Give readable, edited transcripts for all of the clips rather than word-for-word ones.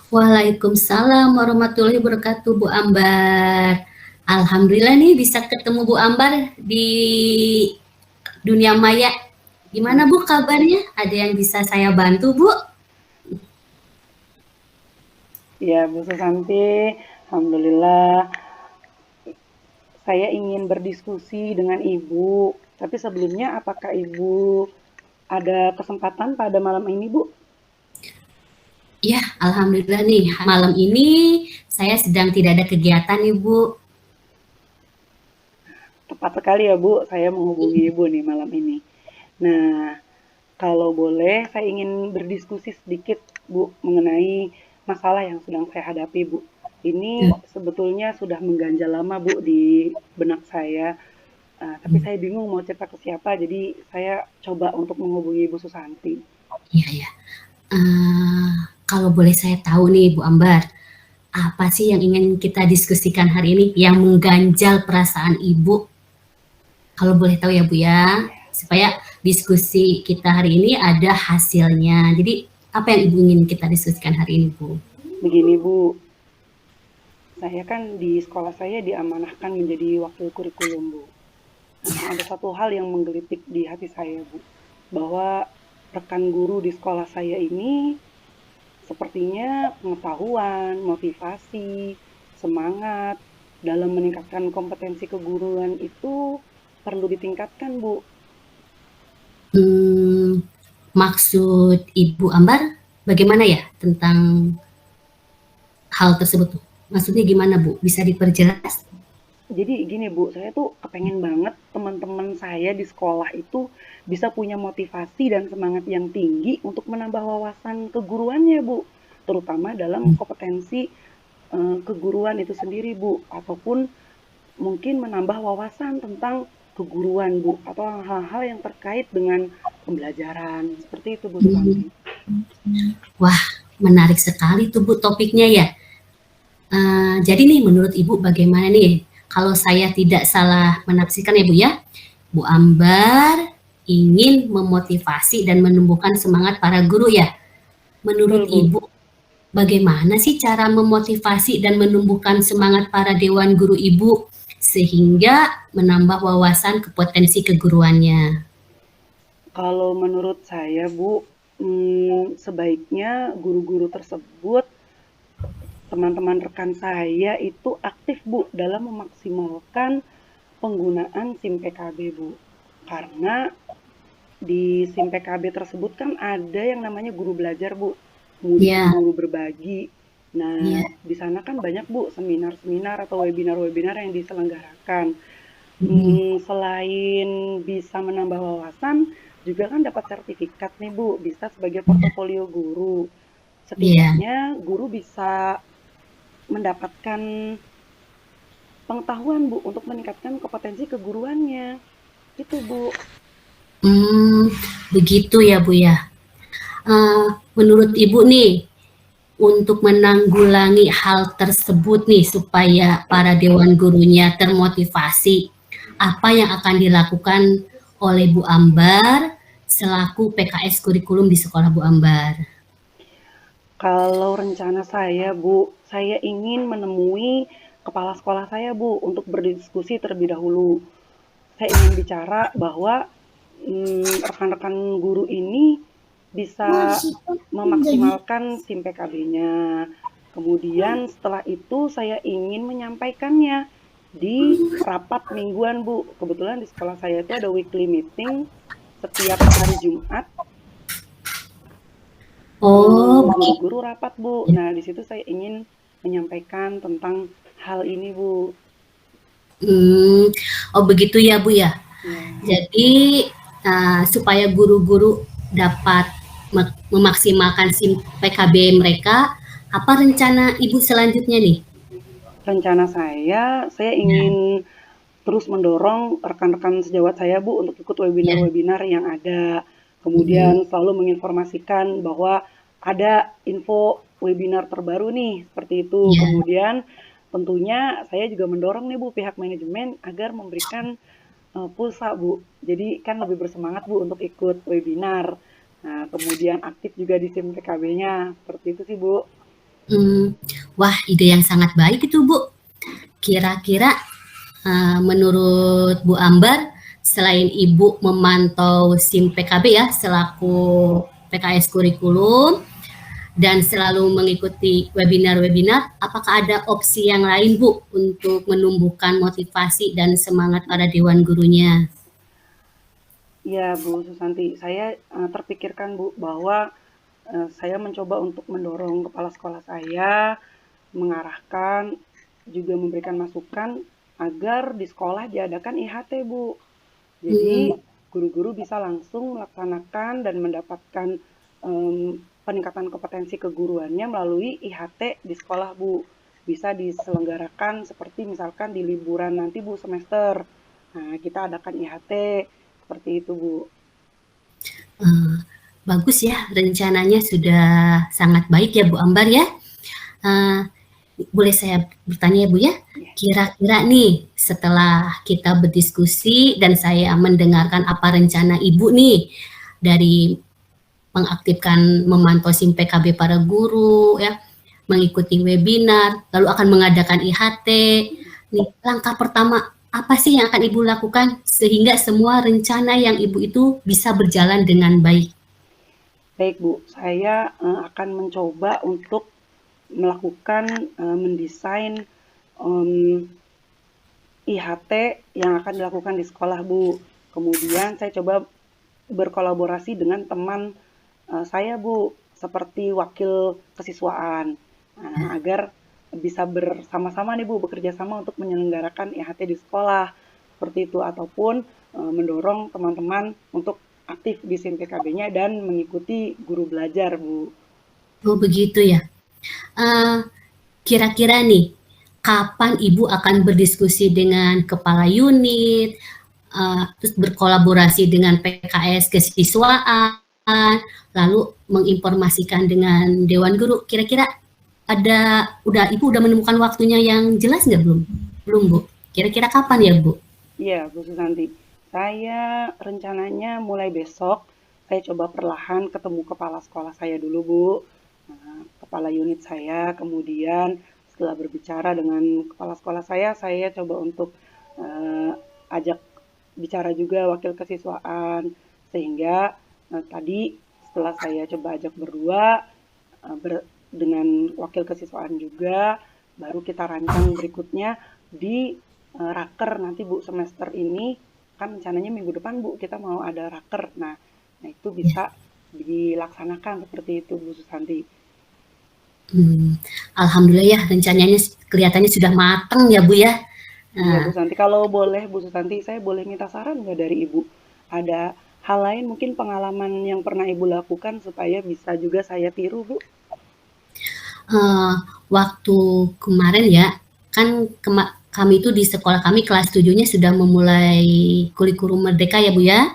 Waalaikumsalam warahmatullahi wabarakatuh, Bu Ambar. Alhamdulillah nih bisa ketemu Bu Ambar di dunia maya. Gimana Bu kabarnya? Ada yang bisa saya bantu, Bu? Ya, Bu Susanti, alhamdulillah saya ingin berdiskusi dengan Ibu. Tapi sebelumnya, apakah Ibu ada kesempatan pada malam ini, Bu? Ya, alhamdulillah nih malam ini saya sedang tidak ada kegiatan nih, Bu. Tepat sekali ya, Bu, saya menghubungi Ibu nih malam ini. Nah, kalau boleh, saya ingin berdiskusi sedikit, Bu, mengenai masalah yang sedang saya hadapi, Bu. Ini sebetulnya sudah mengganjal lama, Bu, di benak saya. Tapi saya bingung mau cerita ke siapa, jadi saya coba untuk menghubungi Ibu Susanti. Iya, ya. Eh, kalau boleh saya tahu nih, Bu Ambar, apa sih yang ingin kita diskusikan hari ini yang mengganjal perasaan Ibu? Kalau boleh tahu ya Bu ya, supaya diskusi kita hari ini ada hasilnya. Jadi apa yang Ibu ingin kita diskusikan hari ini Bu? Begini, Bu, saya kan di sekolah saya diamanahkan menjadi wakil kurikulum, Bu. Nah, ada satu hal yang menggelitik di hati saya, Bu, bahwa rekan guru di sekolah saya ini sepertinya pengetahuan, motivasi, semangat dalam meningkatkan kompetensi keguruan itu perlu ditingkatkan, Bu. Hmm, maksud Ibu Ambar bagaimana ya tentang hal tersebut tuh? Maksudnya gimana Bu? Bisa diperjelas? Jadi gini Bu, saya tuh kepengen banget teman-teman saya di sekolah itu bisa punya motivasi dan semangat yang tinggi untuk menambah wawasan keguruannya Bu, terutama dalam kompetensi keguruan itu sendiri Bu, ataupun mungkin menambah wawasan tentang keguruan Bu, atau hal-hal yang terkait dengan pembelajaran, seperti itu Bu Hmm, Susanti. wah, menarik sekali tuh Bu topiknya ya. Jadi nih menurut Ibu bagaimana nih kalau saya tidak salah menafsirkan ya Bu ya, Bu Ambar ingin memotivasi dan menumbuhkan semangat para guru ya. Betul Menurut Bu. Ibu, bagaimana sih cara memotivasi dan menumbuhkan semangat para dewan guru Ibu sehingga menambah wawasan ke potensi keguruannya? Kalau menurut saya Bu, sebaiknya guru-guru tersebut, teman-teman rekan saya itu aktif Bu dalam memaksimalkan penggunaan SIM PKB Bu. Karena di SIM PKB tersebut kan ada yang namanya guru belajar Bu, kemudian Ya, guru berbagi. Nah, ya. di sana kan banyak Bu seminar-seminar atau webinar-webinar yang diselenggarakan. Mm, Selain bisa menambah wawasan, juga kan dapat sertifikat nih Bu, bisa sebagai portofolio guru. iya. Setidaknya guru bisa mendapatkan pengetahuan Bu untuk meningkatkan kompetensi keguruannya. Itu Bu. Hmm, begitu ya Bu ya. Menurut Ibu nih, untuk menanggulangi hal tersebut nih supaya para dewan gurunya termotivasi, apa yang akan dilakukan oleh Bu Ambar selaku PKS kurikulum di sekolah Bu Ambar? Kalau rencana saya Bu, saya ingin menemui kepala sekolah saya Bu untuk berdiskusi terlebih dahulu. Saya ingin bicara bahwa rekan-rekan guru ini bisa memaksimalkan SIM PKB-nya. Kemudian setelah itu saya ingin menyampaikannya di rapat mingguan, Bu. Kebetulan di sekolah saya itu ada weekly meeting setiap hari Jumat, Oh, begitu. guru-guru rapat, Bu. Nah, di situ saya ingin menyampaikan tentang hal ini, Bu. Hmm, oh begitu ya Bu ya. Ya. Jadi supaya guru-guru dapat memaksimalkan SIM PKB mereka, apa rencana Ibu selanjutnya nih? Rencana saya Ya, ingin terus mendorong rekan-rekan sejawat saya Bu untuk ikut ya. webinar-webinar yang ada. Kemudian Mm, selalu menginformasikan bahwa ada info webinar terbaru nih, seperti itu. ya. Kemudian tentunya saya juga mendorong nih Bu pihak manajemen agar memberikan pulsa Bu. Jadi kan lebih bersemangat Bu untuk ikut webinar. Nah, kemudian aktif juga di SIM PKB-nya. Seperti itu sih Bu. Mmm, wah, ide yang sangat baik itu, Bu. Kira-kira, menurut Bu Ambar, selain Ibu memantau SIM PKB ya, selaku PKS kurikulum dan selalu mengikuti webinar-webinar, apakah ada opsi yang lain, Bu, untuk menumbuhkan motivasi dan semangat para dewan gurunya? Iya, Bu Susanti, saya terpikirkan Bu bahwa saya mencoba untuk mendorong kepala sekolah saya, mengarahkan, juga memberikan masukan agar di sekolah diadakan IHT, Bu. Jadi Hmm, guru-guru bisa langsung melaksanakan dan mendapatkan peningkatan kompetensi keguruannya melalui IHT di sekolah, Bu. Bisa diselenggarakan seperti misalkan di liburan nanti, Bu, semester. Nah, kita adakan IHT seperti itu, Bu. eee, bagus ya, rencananya sudah sangat baik ya, Bu Ambar ya. Eee, Boleh saya bertanya ya, Bu ya? Ya. Kira-kira nih setelah kita berdiskusi dan saya mendengarkan apa rencana Ibu nih dari mengaktifkan memantau SIM PKB para guru ya, mengikuti webinar, lalu akan mengadakan IHT. Nih, langkah pertama apa sih yang akan Ibu lakukan sehingga semua rencana yang Ibu itu bisa berjalan dengan baik? Baik, Bu. Saya akan mencoba untuk melakukan mendesain IHT yang akan dilakukan di sekolah, Bu. Kemudian saya coba berkolaborasi dengan teman saya, Bu, seperti wakil kesiswaan. Nah, agar bisa bersama-sama nih, Bu, bekerja sama untuk menyelenggarakan IHT di sekolah. Seperti itu ataupun mendorong teman-teman untuk aktif di SIM PKB-nya dan mengikuti guru belajar, Bu. Oh begitu ya. Eee, Kira-kira nih, kapan Ibu akan berdiskusi dengan kepala unit, terus berkolaborasi dengan PKS kesiswaan, lalu menginformasikan dengan dewan guru. Kira-kira Ibu udah menemukan waktunya yang jelas nggak belum? Belum, Bu. Kira-kira kapan ya, Bu? Iya, Bu Susanti. Saya rencananya mulai besok, saya coba perlahan ketemu kepala sekolah saya dulu, Bu. Nah, kepala unit saya, kemudian setelah berbicara dengan kepala sekolah saya coba untuk eh, ajak bicara juga wakil kesiswaan. Sehingga tadi setelah saya coba ajak berdua, dengan wakil kesiswaan juga, baru kita rancang berikutnya di raker nanti, Bu, semester ini kan rencananya minggu depan, Bu, kita mau ada raker. Nah itu bisa dilaksanakan seperti itu, Bu Susanti. Hmm, alhamdulillah ya rencananya kelihatannya sudah matang ya, Bu ya. Iya, Bu Nah, Santi. Kalau boleh, Bu Susanti, saya boleh minta saran nggak dari Ibu? Ada hal lain mungkin pengalaman yang pernah Ibu lakukan supaya bisa juga saya tiru, Bu? Eee, waktu kemarin ya, kan kami itu di sekolah kami kelas 7-nya sudah memulai kurikulum merdeka ya, Bu, ya,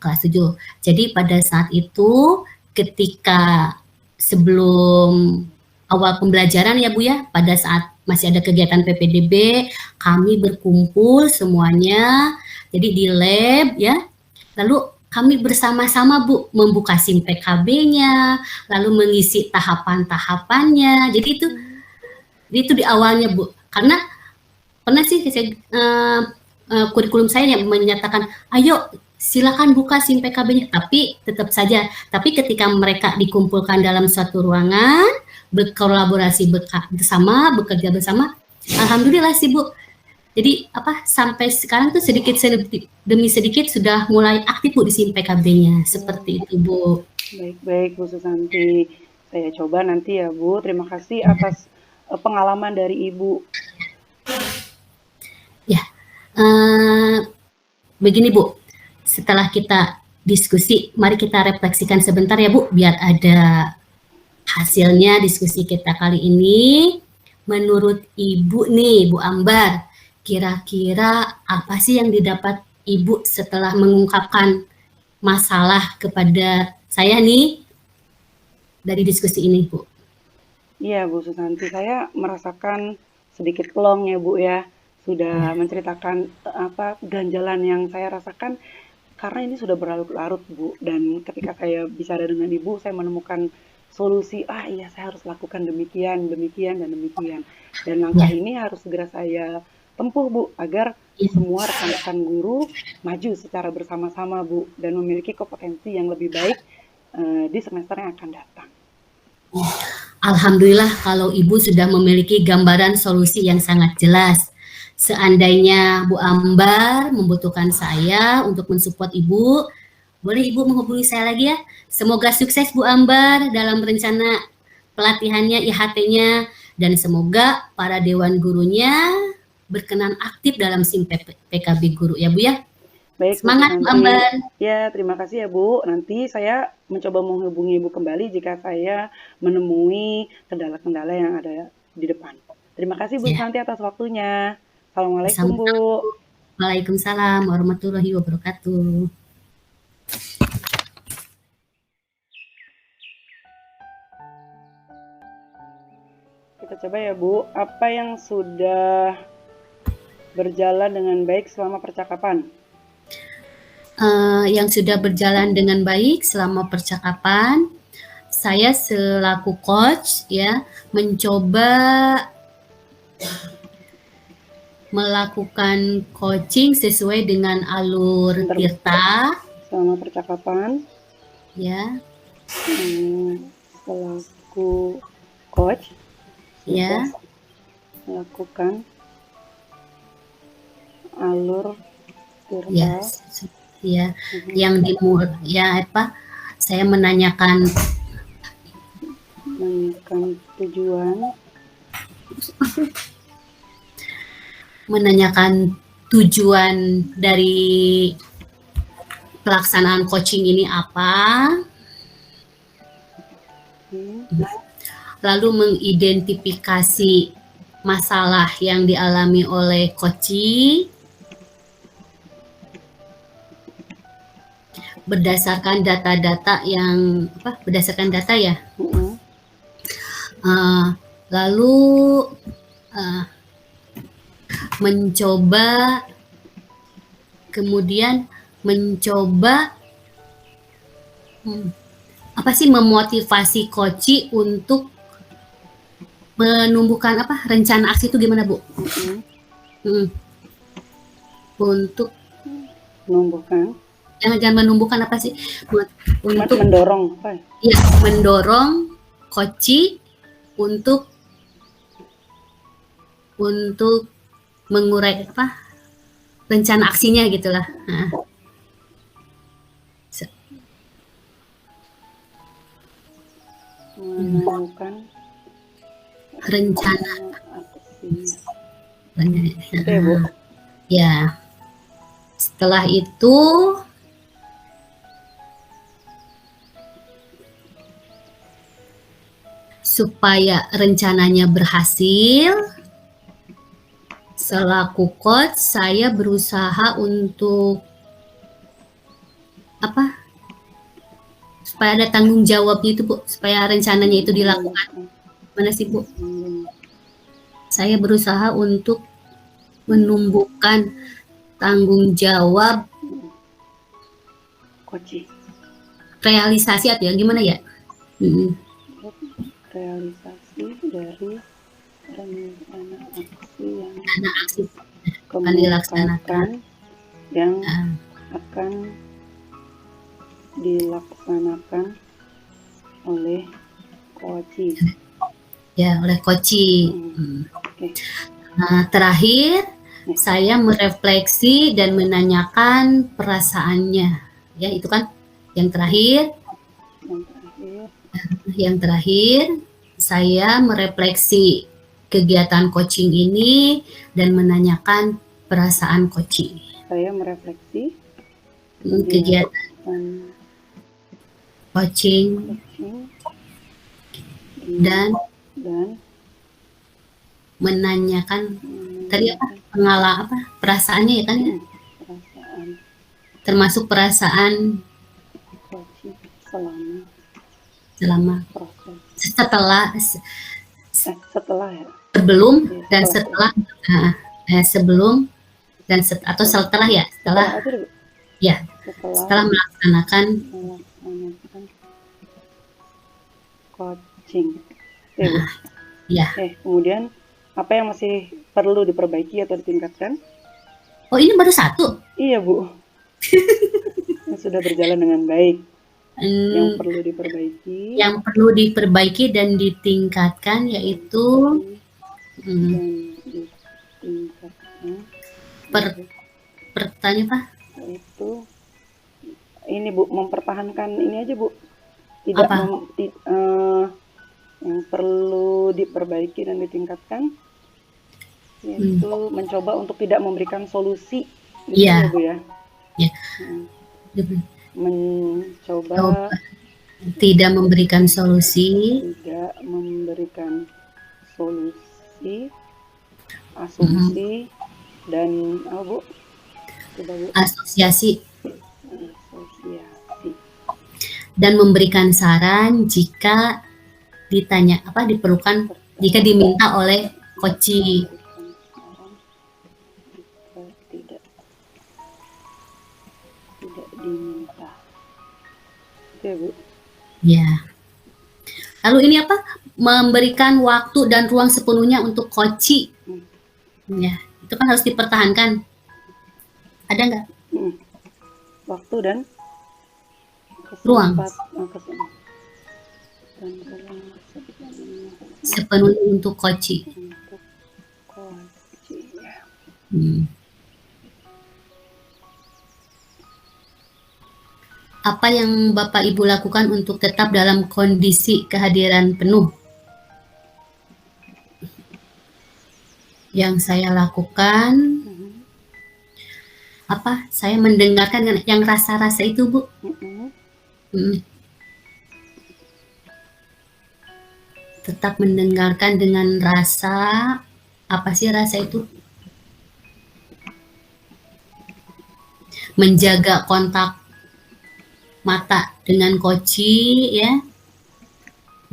kelas 7. Jadi pada saat itu ketika sebelum awal pembelajaran ya, Bu, ya, pada saat masih ada kegiatan PPDB, kami berkumpul semuanya, jadi di lab ya, lalu kami bersama-sama Bu membuka SIM PKB-nya, lalu mengisi tahapan-tahapannya. Jadi itu di awalnya Bu. Karena pernah sih saya, kurikulum saya yang menyatakan, ayo silakan buka SIM PKB-nya. Tapi ketika mereka dikumpulkan dalam suatu ruangan, berkolaborasi bersama, bekerja bersama, alhamdulillah sih Bu. Jadi sampai sekarang tuh sedikit demi sedikit sudah mulai aktif Bu di SIM PKB-nya. Seperti itu Bu. Baik-baik, Bu Susanti. Saya coba nanti ya, Bu. Terima kasih atas pengalaman dari Ibu. Ya, begini Bu, setelah kita diskusi, mari kita refleksikan sebentar ya Bu, biar ada hasilnya diskusi kita kali ini. Menurut Ibu nih, Bu Ambar, kira-kira apa sih yang didapat Ibu setelah mengungkapkan masalah kepada saya nih dari diskusi ini, Bu? Iya, Bu Susanti. Saya merasakan sedikit plong ya, Bu ya. Sudah Ya. menceritakan apa ganjalan yang saya rasakan karena ini sudah berlarut-larut, Bu. Dan ketika saya bicara dengan Ibu, saya menemukan solusi, "Ah iya saya harus lakukan demikian, demikian, dan demikian." Dan langkah Ya, ini harus segera saya tempuh, Bu, agar ya, semua rekan-rekan guru maju secara bersama-sama, Bu, dan memiliki kompetensi yang lebih baik di semester yang akan datang. Alhamdulillah kalau Ibu sudah memiliki gambaran solusi yang sangat jelas. Seandainya Bu Ambar membutuhkan saya untuk mensupport Ibu, boleh Ibu menghubungi saya lagi ya. Semoga sukses Bu Ambar dalam rencana pelatihannya, IHT-nya, dan semoga para dewan gurunya berkenan aktif dalam SIM PKB Guru ya Bu ya. Baik, Bu Semangat Bu Susanti. Ambar. Ya, terima kasih ya, Bu. Nanti saya mencoba menghubungi Ibu kembali jika saya menemui kendala-kendala yang ada di depan. Terima kasih, Bu Ya, Susanti, atas waktunya. Assalamualaikum, sama-sama. Bu. Waalaikumsalam warahmatullahi wabarakatuh. Kita coba ya, Bu. Apa yang sudah berjalan dengan baik selama percakapan? Yang sudah berjalan dengan baik selama percakapan, saya selaku coach ya mencoba melakukan coaching sesuai dengan alur Bentar, Bu. Tirta Selama percakapan, ya, selaku coach ya, sudah melakukan alur ya, Tirta. ya, yang ya apa? Saya menanyakan tujuan dari pelaksanaan coaching ini apa, lalu mengidentifikasi masalah yang dialami oleh coachee berdasarkan data-data berdasarkan data ya. Lalu mencoba memotivasi coachee untuk menumbuhkan rencana aksi itu gimana Bu? Untuk menumbuhkan, jangan menumbuhkan apa sih? Untuk mendorong, ya, mendorong coachee untuk mengurai rencana aksinya gitulah. menemukan rencana aksi. Oke, Bu. Ya. Setelah itu supaya rencananya berhasil, selaku coach saya berusaha untuk supaya ada tanggung jawabnya itu Bu, supaya rencananya itu dilakukan. Mana sih Bu? Saya berusaha untuk menumbuhkan tanggung jawab coachee, realisasi atau ya gimana ya? Realisasi dari rencana aksi yang akan dilaksanakan yang akan dilaksanakan oleh coachee. Ya, oleh coachee. Okay. Terakhir saya merefleksi dan menanyakan perasaannya. Ya, itu kan yang terakhir. Yang terakhir, saya merefleksi kegiatan coaching ini dan menanyakan perasaan coaching. Saya merefleksi kegiatan coaching dan menanyakan tadi perasaannya ya kan ya? Termasuk perasaan selama setelah ya? Sebelum dan setelah sebelum dan atau setelah ya setelah melaksanakan coaching. Ya, Bu. Ya. Kemudian apa yang masih perlu diperbaiki atau ditingkatkan? Oh, ini baru satu? Iya, Bu. Sudah berjalan dengan baik. Yang Hmm, perlu diperbaiki yang perlu diperbaiki dan ditingkatkan yaitu dan ditingkatkan pertanyaan apa? Itu ini Bu, mempertahankan ini aja Bu. Apa? Yang perlu diperbaiki dan ditingkatkan yaitu mencoba untuk tidak memberikan solusi. Gitu Iya. ya, Bu ya. Ya. Mencoba tidak memberikan solusi, asumsi dan apa Bu? Coba, Bu. Asosiasi. Dan memberikan saran jika ditanya diperlukan, jika diminta oleh coach. Tidak diminta. Ya, Bu. Ya. Lalu ini apa? Memberikan waktu dan ruang sepenuhnya untuk coach. Ya, itu kan harus dipertahankan. Ada nggak? Waktu dan ruang sepenuhnya untuk coach. Apa yang Bapak Ibu lakukan untuk tetap dalam kondisi kehadiran penuh? Yang saya lakukan saya mendengarkan yang rasa-rasa itu, Bu. Tetap mendengarkan dengan rasa, apa sih rasa itu? Menjaga kontak mata dengan coach, ya.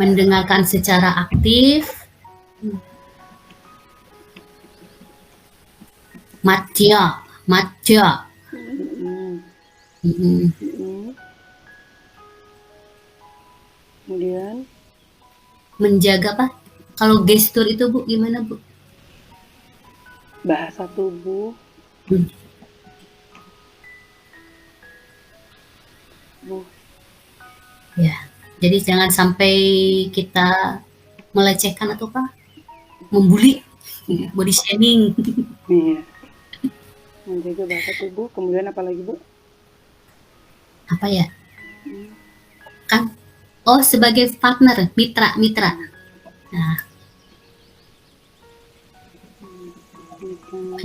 Mendengarkan secara aktif. Matja. Kemudian menjaga apa? Kalau gestur itu, Bu, gimana, Bu? Bahasa tubuh. Ya, jadi jangan sampai kita melecehkan atau membuli, body shaming. Iya. Menjaga bahasa tubuh. Kemudian apa lagi, Bu? Apa ya? Kan? Oh, sebagai partner, mitra. Nah,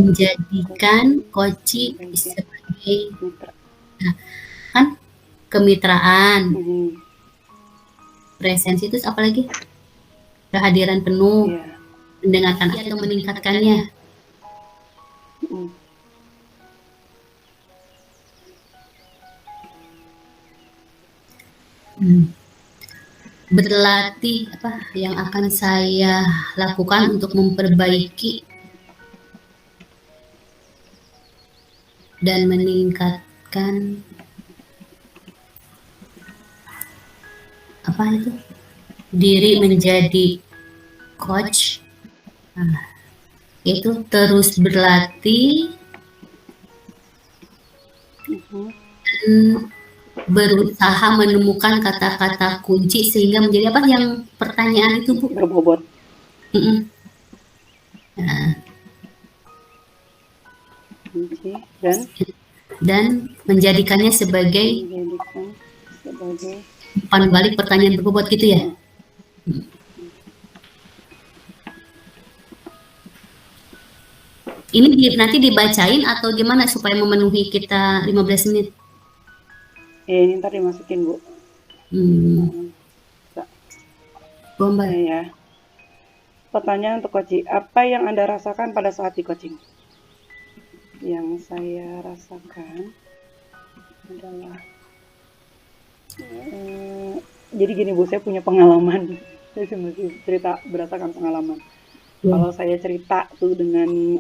menjadikan coach sebagai mitra. Nah, kan kemitraan. Presensi itu apa lagi? Kehadiran penuh. Mendengarkan atau meningkatkannya. Berlatih apa yang akan saya lakukan untuk memperbaiki dan meningkatkan apa itu diri menjadi coach, itu terus berlatih dan berusaha menemukan kata-kata kunci sehingga menjadi apa yang pertanyaan itu, Bu? Berbobot. Dan menjadikannya sebagai umpan balik pertanyaan berbobot gitu ya. Ini nanti dibacain atau gimana supaya memenuhi kita 15 menit? Ini ntar dimasukin, Bu. Bomba. Ya. Pertanyaan untuk coaching. Apa yang Anda rasakan pada saat di coaching? Yang saya rasakan adalah jadi gini, Bu, saya punya pengalaman. Saya masih cerita berdasarkan pengalaman. Kalau saya cerita tuh dengan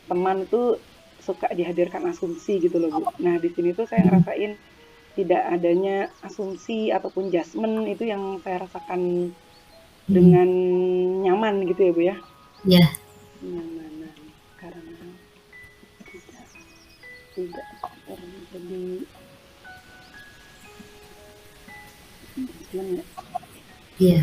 teman tuh suka dihadirkan asumsi gitu loh, Bu. Nah, di sini tuh saya ngerasain tidak adanya asumsi ataupun judgement, itu yang saya rasakan dengan nyaman gitu ya Bu ya. Ya, Kenyamanan karena tidak terjadi judgement ya. iya.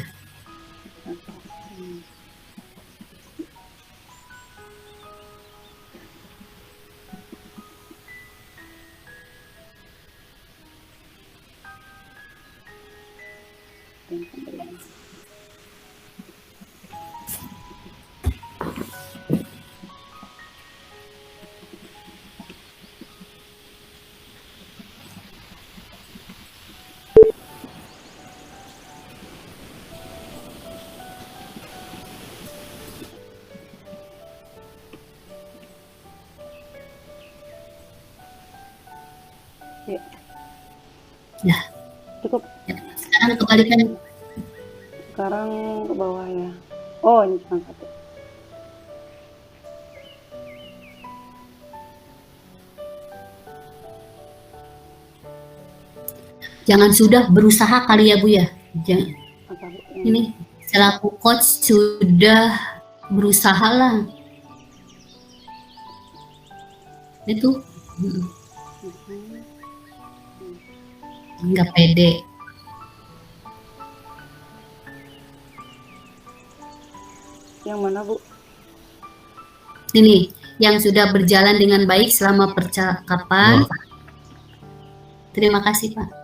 Ya, Ya, cukup. ya. Sekarang kebalikan. Sekarang ke bawah ya. Oh, ini cuma satu. Jangan sudah berusaha kali ya Bu ya. Jangan, Apa Bu? ini selaku coach sudah berusaha lah. Itu nggak pede. Yang mana Bu? Ini yang sudah berjalan dengan baik selama percakapan. Terima kasih Pak.